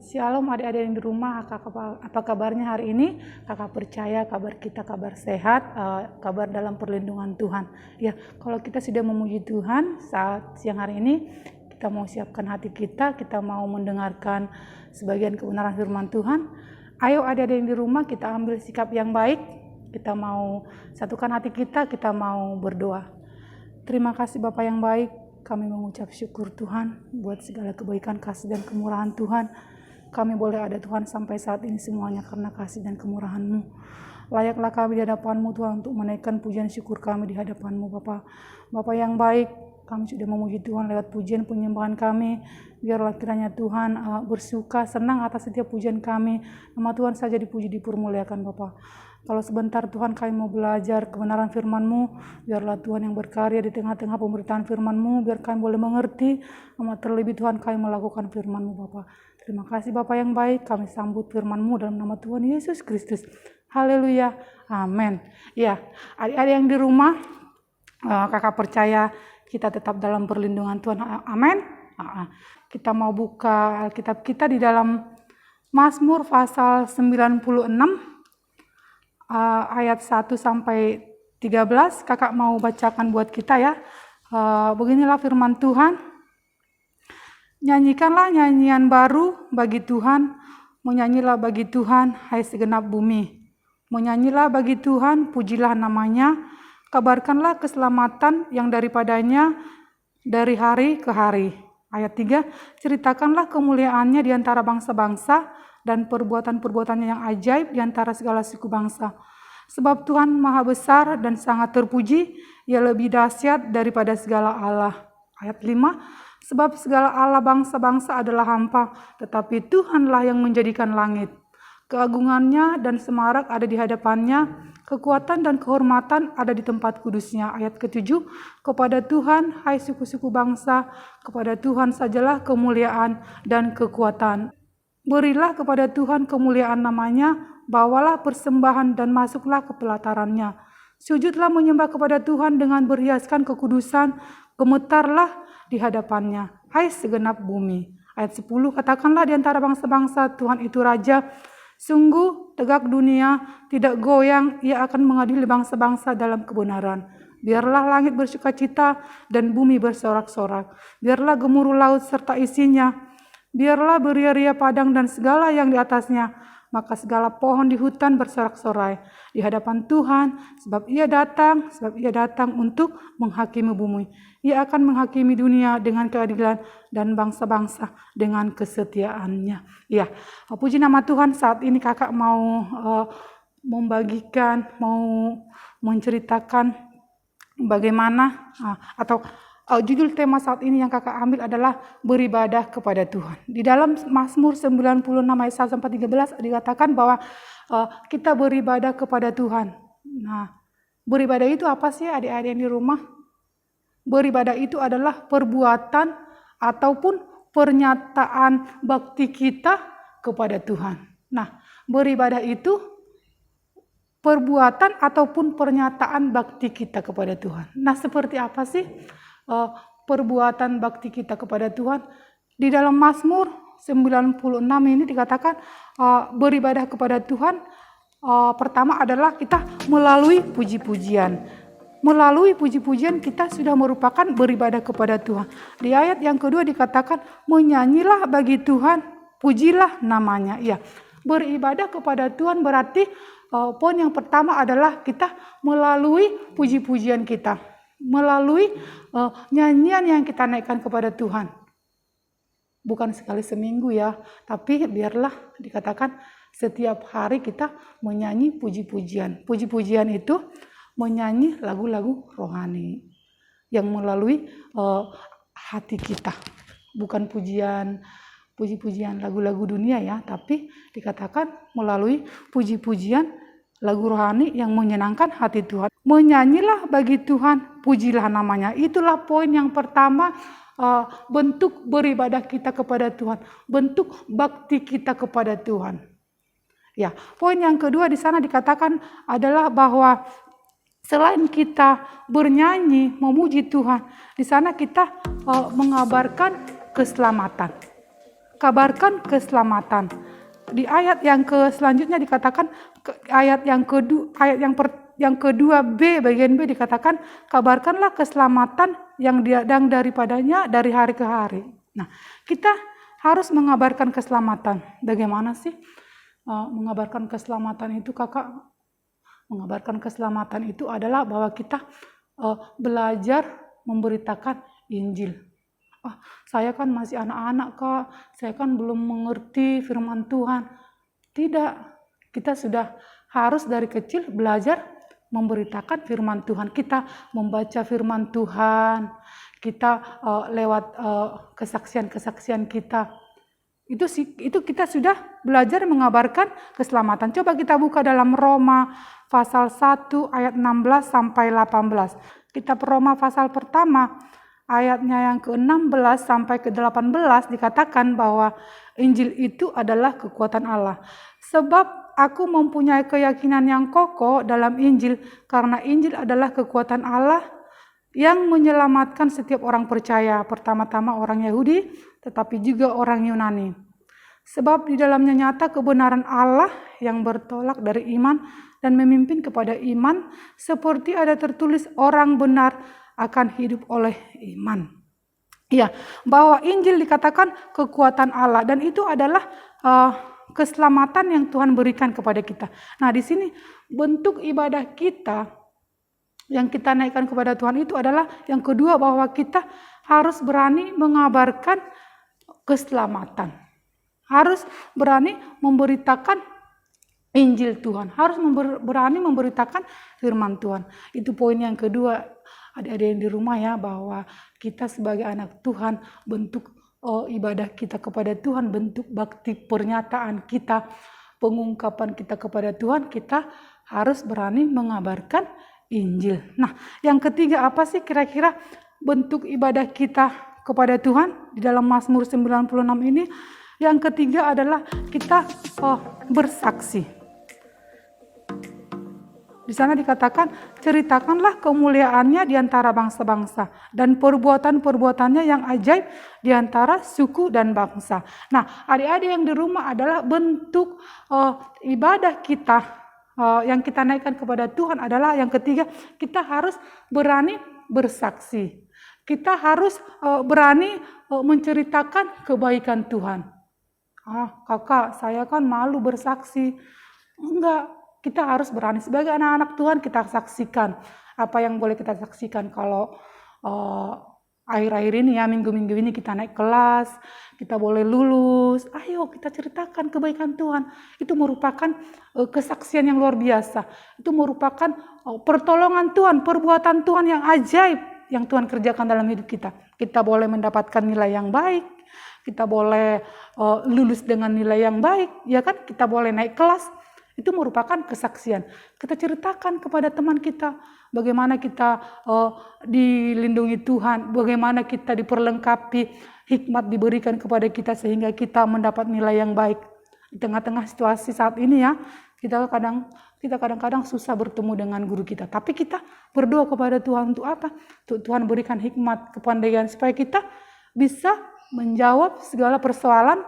Shalom adik-adik yang di rumah, apa kabarnya hari ini? Kakak percaya kabar kita kabar sehat, kabar dalam perlindungan Tuhan. Ya, kalau kita sudah memuji Tuhan saat siang hari ini, kita mau siapkan hati kita mau mendengarkan sebagian kebenaran firman Tuhan. Ayo adik-adik yang di rumah, kita ambil sikap yang baik, kita mau satukan hati kita mau berdoa. Terima kasih Bapak yang baik, kami mengucap syukur Tuhan buat segala kebaikan, kasih dan kemurahan Tuhan. Kami boleh ada Tuhan sampai saat ini semuanya karena kasih dan kemurahan-Mu. Layaklah kami di hadapan-Mu Tuhan untuk menaikkan pujian syukur kami di hadapan-Mu Bapa. Bapa yang baik, kami sudah memuji Tuhan lewat pujian penyembahan kami. Biarlah kiranya Tuhan bersuka, senang atas setiap pujian kami. Nama Tuhan saja dipuji, dipermuliakan Bapa. Kalau sebentar Tuhan kami mau belajar kebenaran firman-Mu, biarlah Tuhan yang berkarya di tengah-tengah pemberitaan firman-Mu, biar kami boleh mengerti, terlebih Tuhan kami melakukan firman-Mu Bapa. Terima kasih Bapak yang baik, kami sambut firman-Mu dalam nama Tuhan Yesus Kristus. Haleluya, amin. Ya, adik-adik yang di rumah, kakak percaya kita tetap dalam perlindungan Tuhan, amin. Kita mau buka Alkitab kita di dalam Mazmur pasal 96, ayat 1 sampai 13. Kakak mau bacakan buat kita ya. Beginilah firman Tuhan. Nyanyikanlah nyanyian baru bagi Tuhan, menyanyilah bagi Tuhan, hai segenap bumi. Menyanyilah bagi Tuhan, pujilah namanya, kabarkanlah keselamatan yang daripadanya dari hari ke hari. Ayat 3, ceritakanlah kemuliaannya di antara bangsa-bangsa dan perbuatan-perbuatannya yang ajaib di antara segala suku bangsa. Sebab Tuhan maha besar dan sangat terpuji, ia lebih dahsyat daripada segala Allah. Ayat 5, sebab segala Allah bangsa-bangsa adalah hampa, tetapi Tuhanlah yang menjadikan langit. Keagungannya dan semarak ada di hadapannya, kekuatan dan kehormatan ada di tempat kudusnya. Ayat ke-7, kepada Tuhan, hai suku-suku bangsa, kepada Tuhan sajalah kemuliaan dan kekuatan. Berilah kepada Tuhan kemuliaan namanya, bawalah persembahan dan masuklah ke pelatarannya. Sujudlah menyembah kepada Tuhan dengan berhiaskan kekudusan, gemetarlah di hadapannya, hai segenap bumi. Ayat 10, katakanlah di antara bangsa-bangsa, Tuhan itu Raja. Sungguh tegak dunia, tidak goyang, ia akan mengadili bangsa-bangsa dalam kebenaran. Biarlah langit bersukacita dan bumi bersorak-sorak. Biarlah gemuruh laut serta isinya. Biarlah beria-ria padang dan segala yang di atasnya. Maka segala pohon di hutan bersorak-sorai di hadapan Tuhan, sebab ia datang untuk menghakimi bumi. Ia akan menghakimi dunia dengan keadilan dan bangsa-bangsa dengan kesetiaannya. Ya, puji nama Tuhan. Saat ini kakak mau membagikan, mau menceritakan bagaimana atau judul tema saat ini yang kakak ambil adalah beribadah kepada Tuhan. Di dalam Mazmur 96 ayat 1 sampai 13 dikatakan bahwa kita beribadah kepada Tuhan. Nah, beribadah itu apa sih adik-adik yang di rumah? Beribadah itu adalah perbuatan ataupun pernyataan bakti kita kepada Tuhan. Nah, beribadah itu perbuatan ataupun pernyataan bakti kita kepada Tuhan. Nah, seperti apa sih perbuatan bakti kita kepada Tuhan? Di dalam Mazmur 96 ini dikatakan beribadah kepada Tuhan pertama adalah kita melalui puji-pujian. Melalui puji-pujian kita sudah merupakan beribadah kepada Tuhan. Di ayat yang kedua dikatakan menyanyilah bagi Tuhan, pujilah namanya. Ya, beribadah kepada Tuhan berarti poin yang pertama adalah kita melalui puji-pujian kita. Melalui nyanyian yang kita naikkan kepada Tuhan. Bukan sekali seminggu ya, tapi biarlah dikatakan setiap hari kita menyanyi puji-pujian. Puji-pujian itu menyanyi lagu-lagu rohani yang melalui hati kita. Bukan puji-pujian lagu-lagu dunia ya, tapi dikatakan melalui puji-pujian lagu rohani yang menyenangkan hati Tuhan. Menyanyilah bagi Tuhan, pujilah namanya. Itulah poin yang pertama, bentuk beribadah kita kepada Tuhan, bentuk bakti kita kepada Tuhan. Ya, poin yang kedua di sana dikatakan adalah bahwa selain kita bernyanyi memuji Tuhan, di sana kita mengabarkan keselamatan. kabarkan keselamatan. Di ayat yang selanjutnya dikatakan, ayat yang kedua B, bagian B dikatakan, kabarkanlah keselamatan yang datang daripadanya dari hari ke hari. Nah, kita harus mengabarkan keselamatan. Bagaimana sih mengabarkan keselamatan itu, Kakak? Mengabarkan keselamatan itu adalah bahwa kita belajar memberitakan Injil. Saya kan masih anak-anak, Kak. Saya kan belum mengerti firman Tuhan. Tidak, kita sudah harus dari kecil belajar memberitakan firman Tuhan. Kita membaca firman Tuhan, kita lewat kesaksian-kesaksian kita. Itu kita sudah belajar mengabarkan keselamatan. Coba kita buka dalam Roma pasal 1 ayat 16 sampai 18. Kitab Roma pasal pertama ayatnya yang ke-16 sampai ke-18 dikatakan bahwa Injil itu adalah kekuatan Allah. Sebab aku mempunyai keyakinan yang kokoh dalam Injil, karena Injil adalah kekuatan Allah yang menyelamatkan setiap orang percaya, pertama-tama orang Yahudi, tetapi juga orang Yunani. Sebab di dalamnya nyata kebenaran Allah yang bertolak dari iman dan memimpin kepada iman, seperti ada tertulis, orang benar akan hidup oleh iman. Ya, bahwa Injil dikatakan kekuatan Allah, dan itu adalah keselamatan yang Tuhan berikan kepada kita. Nah, di sini bentuk ibadah kita yang kita naikkan kepada Tuhan itu adalah yang kedua, bahwa kita harus berani mengabarkan keselamatan. Harus berani memberitakan Injil Tuhan. Harus berani memberitakan firman Tuhan. Itu poin yang kedua, adik-adik yang di rumah ya, bahwa kita sebagai anak Tuhan, bentuk ibadah kita kepada Tuhan, bentuk bakti pernyataan kita, pengungkapan kita kepada Tuhan, kita harus berani mengabarkan Injil. Nah, yang ketiga apa sih kira-kira bentuk ibadah kita kepada Tuhan di dalam Mazmur 96 ini? Yang ketiga adalah kita bersaksi. Di sana dikatakan, ceritakanlah kemuliaannya di antara bangsa-bangsa dan perbuatan-perbuatannya yang ajaib di antara suku dan bangsa. Nah, adik-adik yang di rumah adalah bentuk ibadah kita yang kita naikkan kepada Tuhan adalah yang ketiga, kita harus berani bersaksi. Kita harus berani menceritakan kebaikan Tuhan. Kakak, saya kan malu bersaksi. Enggak, kita harus berani. Sebagai anak-anak Tuhan kita saksikan. Apa yang boleh kita saksikan kalau akhir-akhir ini ya, minggu-minggu ini kita naik kelas, kita boleh lulus. Ayo kita ceritakan kebaikan Tuhan. Itu merupakan kesaksian yang luar biasa. Itu merupakan pertolongan Tuhan, perbuatan Tuhan yang ajaib yang Tuhan kerjakan dalam hidup kita. Kita boleh mendapatkan nilai yang baik. Kita boleh lulus dengan nilai yang baik, ya kan? Kita boleh naik kelas. Itu merupakan kesaksian. Kita ceritakan kepada teman kita bagaimana kita dilindungi Tuhan, bagaimana kita diperlengkapi, hikmat diberikan kepada kita sehingga kita mendapat nilai yang baik. Di tengah-tengah situasi saat ini ya, kita kadang-kadang susah bertemu dengan guru kita. Tapi kita berdoa kepada Tuhan untuk apa? Untuk Tuhan berikan hikmat, kepandaian supaya kita bisa menjawab segala persoalan,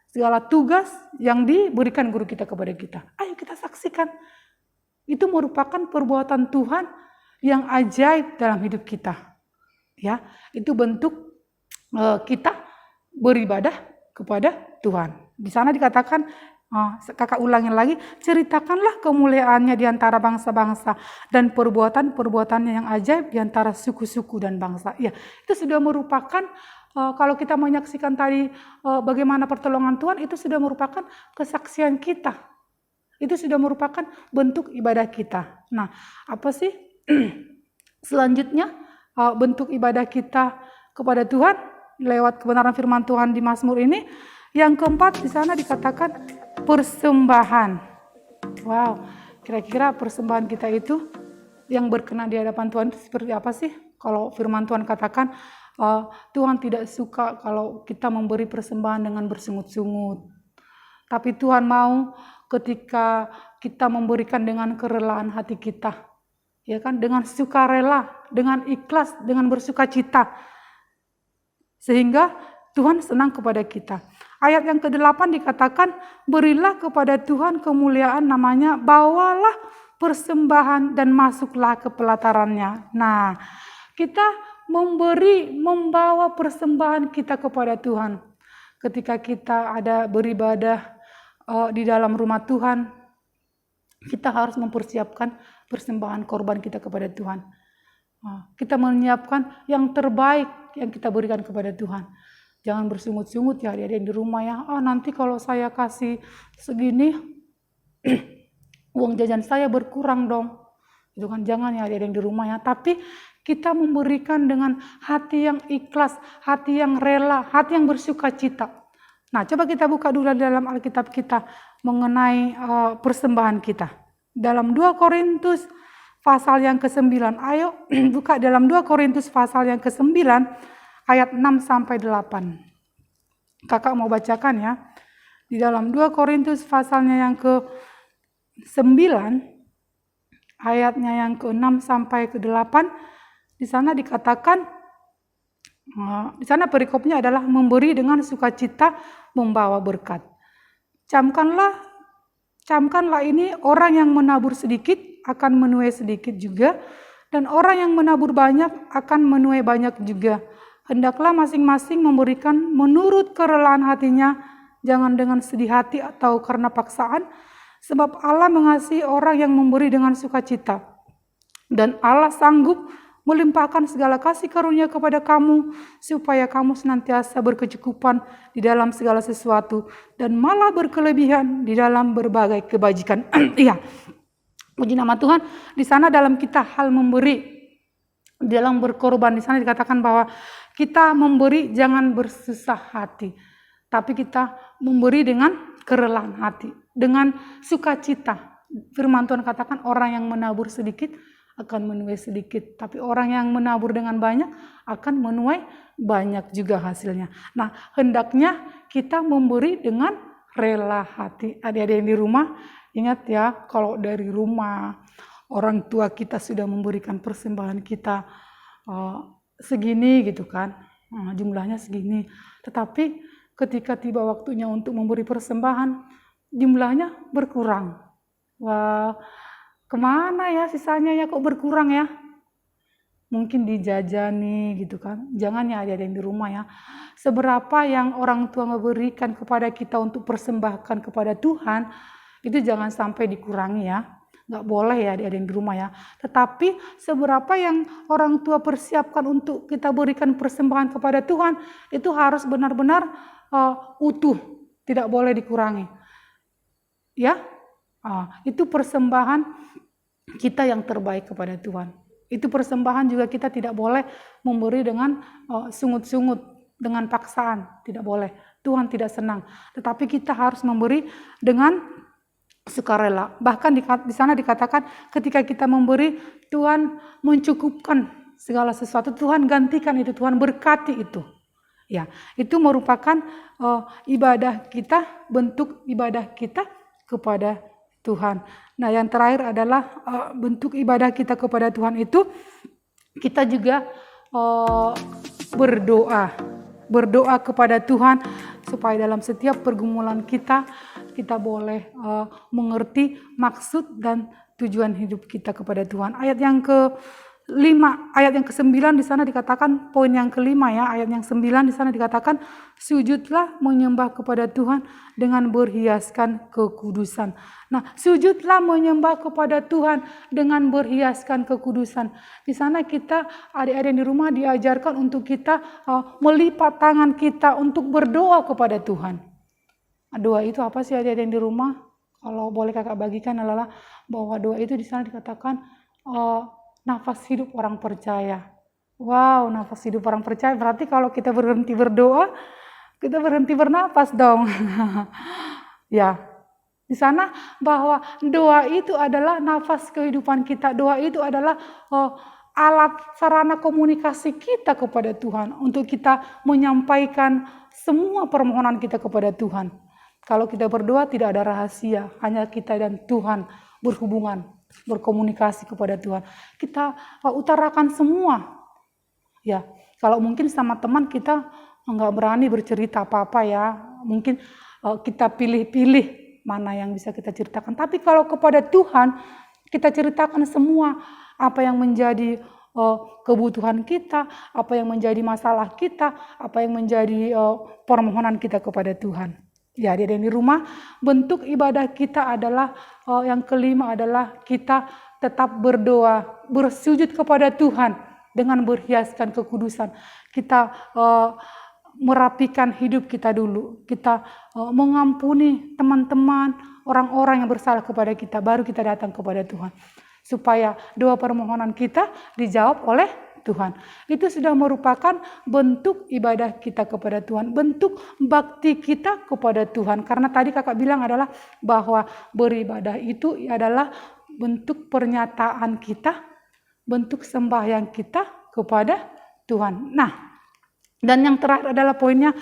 segala tugas yang diberikan guru kita kepada kita. Ayo kita saksikan. Itu merupakan perbuatan Tuhan yang ajaib dalam hidup kita. Ya, itu bentuk kita beribadah kepada Tuhan. Di sana dikatakan, kakak ulangin lagi, ceritakanlah kemuliaannya di antara bangsa-bangsa dan perbuatan-perbuatannya yang ajaib di antara suku-suku dan bangsa. Ya, itu sudah merupakan kalau kita menyaksikan tadi bagaimana pertolongan Tuhan, itu sudah merupakan kesaksian kita. Itu sudah merupakan bentuk ibadah kita. Nah, apa sih selanjutnya bentuk ibadah kita kepada Tuhan lewat kebenaran firman Tuhan di Mazmur ini? Yang keempat di sana dikatakan persembahan. Wow, kira-kira persembahan kita itu yang berkenan di hadapan Tuhan itu seperti apa sih? Kalau firman Tuhan katakan, Tuhan tidak suka kalau kita memberi persembahan dengan bersungut-sungut. Tapi Tuhan mau ketika kita memberikan dengan kerelaan hati kita. Ya kan, dengan sukarela, dengan ikhlas, dengan bersukacita. Sehingga Tuhan senang kepada kita. ayat yang ke-8 dikatakan, berilah kepada Tuhan kemuliaan namanya, bawalah persembahan dan masuklah ke pelatarannya. Nah, kita membawa persembahan kita kepada Tuhan. Ketika kita ada beribadah di dalam rumah Tuhan, kita harus mempersiapkan persembahan korban kita kepada Tuhan. Kita menyiapkan yang terbaik yang kita berikan kepada Tuhan. Jangan bersungut-sungut ya adik-adik yang di rumah ya. Nanti kalau saya kasih segini, uang jajan saya berkurang dong. Itu kan jangan ya adik-adik yang di rumah ya. Tapi kita memberikan dengan hati yang ikhlas, hati yang rela, hati yang bersukacita. Nah, coba kita buka dulu dalam Alkitab kita mengenai persembahan kita. Dalam 2 Korintus pasal yang ke-9. Ayo buka dalam 2 Korintus pasal yang ke-9 ayat 6-8. Kakak mau bacakan ya. Di dalam 2 Korintus pasalnya yang ke-9 ayatnya yang ke-6-8, di sana dikatakan, di sana perikopnya adalah memberi dengan sukacita membawa berkat. Camkanlah ini, orang yang menabur sedikit akan menuai sedikit juga, dan orang yang menabur banyak akan menuai banyak juga. Hendaklah masing-masing memberikan menurut kerelaan hatinya, jangan dengan sedih hati atau karena paksaan, sebab Allah mengasihi orang yang memberi dengan sukacita. Dan Allah sanggup melimpahkan segala kasih karunia kepada kamu, supaya kamu senantiasa berkecukupan di dalam segala sesuatu, dan malah berkelebihan di dalam berbagai kebajikan. Iya, puji nama Tuhan. Di sana dalam kita hal memberi, dalam berkorban, di sana dikatakan bahwa kita memberi jangan bersusah hati, tapi kita memberi dengan kerelaan hati, dengan sukacita. Firman Tuhan katakan orang yang menabur sedikit akan menuai sedikit, tapi orang yang menabur dengan banyak akan menuai banyak juga hasilnya. Nah, hendaknya kita memberi dengan rela hati. Adik-adik yang di rumah, ingat ya, kalau dari rumah orang tua kita sudah memberikan persembahan kita segini gitu kan, jumlahnya segini, tetapi ketika tiba waktunya untuk memberi persembahan, jumlahnya berkurang. Wah, kemana ya sisanya ya, kok berkurang ya? Mungkin dijajani gitu kan. Jangan ya adik-adik yang di rumah ya. Seberapa yang orang tua memberikan kepada kita untuk persembahkan kepada Tuhan, itu jangan sampai dikurangi ya. Nggak boleh ya adik-adik yang di rumah ya. Tetapi seberapa yang orang tua persiapkan untuk kita berikan persembahan kepada Tuhan, itu harus benar-benar utuh, tidak boleh dikurangi. Ya, itu persembahan kita yang terbaik kepada Tuhan. Itu persembahan juga kita tidak boleh memberi dengan sungut-sungut, dengan paksaan, tidak boleh. Tuhan tidak senang. Tetapi kita harus memberi dengan sukarela. Bahkan di sana dikatakan ketika kita memberi, Tuhan mencukupkan segala sesuatu, Tuhan gantikan itu, Tuhan berkati itu. Ya, itu merupakan ibadah kita, bentuk ibadah kita kepada Tuhan. Nah, yang terakhir adalah bentuk ibadah kita kepada Tuhan itu kita juga berdoa kepada Tuhan supaya dalam setiap pergumulan kita boleh mengerti maksud dan tujuan hidup kita kepada Tuhan. Ayat yang ke-9 di sana dikatakan, poin yang kelima ya, ayat yang 9 di sana dikatakan, sujudlah menyembah kepada Tuhan dengan berhiaskan kekudusan. Nah, sujudlah menyembah kepada Tuhan dengan berhiaskan kekudusan. Di sana kita, adik-adik di rumah, diajarkan untuk kita melipat tangan kita untuk berdoa kepada Tuhan. Doa itu apa sih adik-adik di rumah? Kalau boleh kakak bagikan adalah bahwa doa itu di sana dikatakan nafas hidup orang percaya. Wow, nafas hidup orang percaya. Berarti kalau kita berhenti berdoa, kita berhenti bernapas dong. Ya, di sana bahwa doa itu adalah nafas kehidupan kita. Doa itu adalah alat sarana komunikasi kita kepada Tuhan. Untuk kita menyampaikan semua permohonan kita kepada Tuhan. Kalau kita berdoa tidak ada rahasia. Hanya kita dan Tuhan berhubungan, berkomunikasi kepada Tuhan. Kita utarakan semua. Ya, kalau mungkin sama teman kita nggak berani bercerita apa-apa ya. Mungkin kita pilih-pilih mana yang bisa kita ceritakan. Tapi kalau kepada Tuhan, kita ceritakan semua apa yang menjadi kebutuhan kita, apa yang menjadi masalah kita, apa yang menjadi permohonan kita kepada Tuhan. Ya, di rumah, bentuk ibadah kita adalah yang kelima adalah kita tetap berdoa, bersujud kepada Tuhan dengan berhiaskan kekudusan. Kita merapikan hidup kita dulu. Kita mengampuni teman-teman, orang-orang yang bersalah kepada kita, baru kita datang kepada Tuhan. Supaya doa permohonan kita dijawab oleh Tuhan. Itu sudah merupakan bentuk ibadah kita kepada Tuhan, bentuk bakti kita kepada Tuhan. Karena tadi kakak bilang adalah bahwa beribadah itu adalah bentuk pernyataan kita, bentuk sembahyang kita kepada Tuhan. Nah, dan yang terakhir adalah poinnya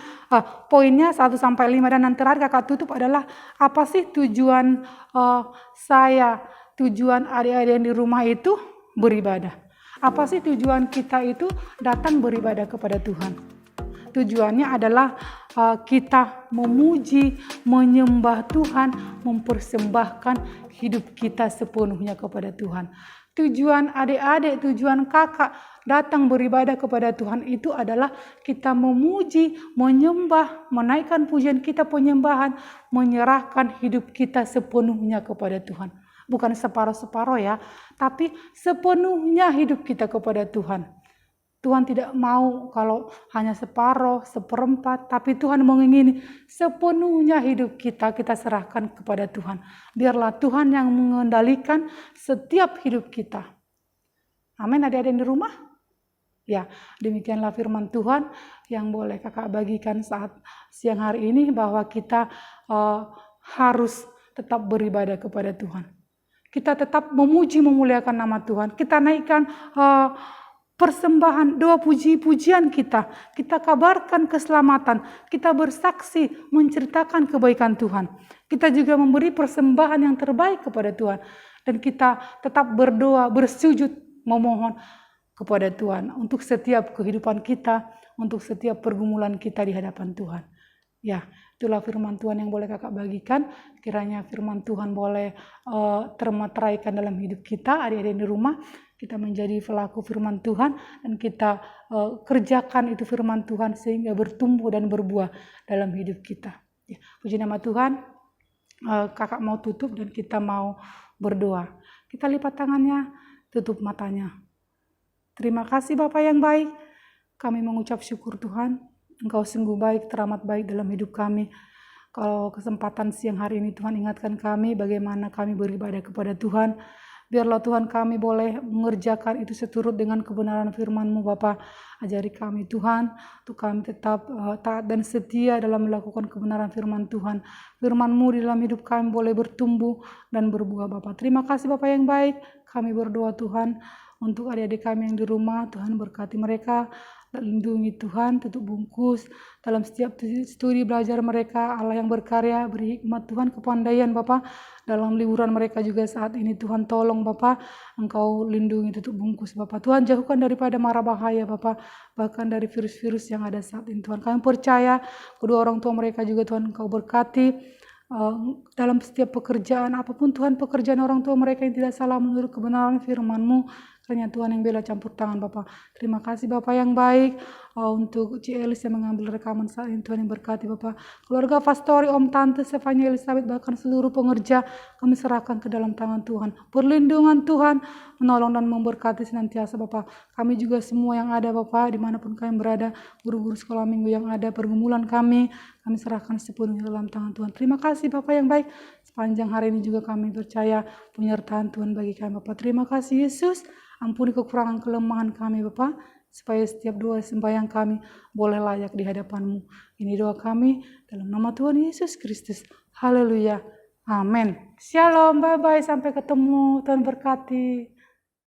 1 sampai 5, dan yang terakhir kakak tutup adalah apa sih tujuan tujuan adik-adik yang di rumah itu beribadah. Apa sih tujuan kita itu datang beribadah kepada Tuhan? Tujuannya adalah kita memuji, menyembah Tuhan, mempersembahkan hidup kita sepenuhnya kepada Tuhan. Tujuan adik-adik, tujuan kakak datang beribadah kepada Tuhan itu adalah kita memuji, menyembah, menaikkan pujian kita penyembahan, menyerahkan hidup kita sepenuhnya kepada Tuhan. Bukan separuh-separuh ya, tapi sepenuhnya hidup kita kepada Tuhan. Tuhan tidak mau kalau hanya separuh, seperempat, tapi Tuhan mengingini sepenuhnya hidup kita serahkan kepada Tuhan. Biarlah Tuhan yang mengendalikan setiap hidup kita. Amin, adik-adik di rumah? Ya, demikianlah firman Tuhan yang boleh kakak bagikan saat siang hari ini, bahwa kita harus tetap beribadah kepada Tuhan. Kita tetap memuji, memuliakan nama Tuhan. Kita naikkan persembahan, doa puji-pujian kita. Kita kabarkan keselamatan. Kita bersaksi, menceritakan kebaikan Tuhan. Kita juga memberi persembahan yang terbaik kepada Tuhan. Dan kita tetap berdoa, bersujud, memohon kepada Tuhan untuk setiap kehidupan kita, untuk setiap pergumulan kita di hadapan Tuhan. Ya, itulah firman Tuhan yang boleh kakak bagikan. Kiranya firman Tuhan boleh termateraikan dalam hidup kita, adik-adik di rumah. Kita menjadi pelaku firman Tuhan dan kita kerjakan itu firman Tuhan sehingga bertumbuh dan berbuah dalam hidup kita. Ya, puji nama Tuhan. Kakak mau tutup dan kita mau berdoa. Kita lipat tangannya, tutup matanya. Terima kasih Bapa yang baik. Kami mengucap syukur Tuhan. Engkau sungguh baik, teramat baik dalam hidup kami. Kalau kesempatan siang hari ini Tuhan ingatkan kami bagaimana kami beribadah kepada Tuhan. Biarlah Tuhan kami boleh mengerjakan itu seturut dengan kebenaran firman-Mu Bapa. Ajari kami Tuhan, untuk kami tetap taat dan setia dalam melakukan kebenaran firman Tuhan. Firman-Mu di dalam hidup kami boleh bertumbuh dan berbuah Bapa. Terima kasih Bapa yang baik. Kami berdoa Tuhan untuk adik-adik kami yang di rumah. Tuhan berkati mereka. Lindungi Tuhan, tutup bungkus dalam setiap studi belajar mereka. Allah yang berkarya, beri hikmat Tuhan, kepandaian Bapa dalam liburan mereka juga saat ini. Tuhan tolong Bapa, Engkau lindungi, tutup bungkus Bapa. Tuhan jauhkan daripada mara bahaya Bapa, bahkan dari virus-virus yang ada saat ini Tuhan. Kami percaya kedua orang tua mereka juga Tuhan Engkau berkati dalam setiap pekerjaan apapun Tuhan, pekerjaan orang tua mereka yang tidak salah menurut kebenaran firman-Mu. Hanya Tuhan yang bela campur tangan Bapak. Terima kasih Bapak yang baik untuk Cielis yang mengambil rekaman saat ini. Tuhan yang berkati Bapak. Keluarga Pastori, Om Tante, Stefania, Elizabeth, bahkan seluruh pengerja kami serahkan ke dalam tangan Tuhan. Perlindungan Tuhan menolong dan memberkati senantiasa Bapak. Kami juga semua yang ada Bapak, dimanapun kami berada, guru-guru sekolah minggu yang ada, pergumulan kami serahkan sepenuhnya dalam tangan Tuhan. Terima kasih Bapak yang baik. Sepanjang hari ini juga kami percaya penyertaan Tuhan bagi kami Bapak. Terima kasih Yesus. Ampuni kekurangan kelemahan kami Bapa, supaya setiap doa sembahyang kami boleh layak di hadapan-Mu. Ini doa kami dalam nama Tuhan Yesus Kristus. Haleluya. Amin. Shalom, bye-bye, sampai ketemu. Tuhan berkati.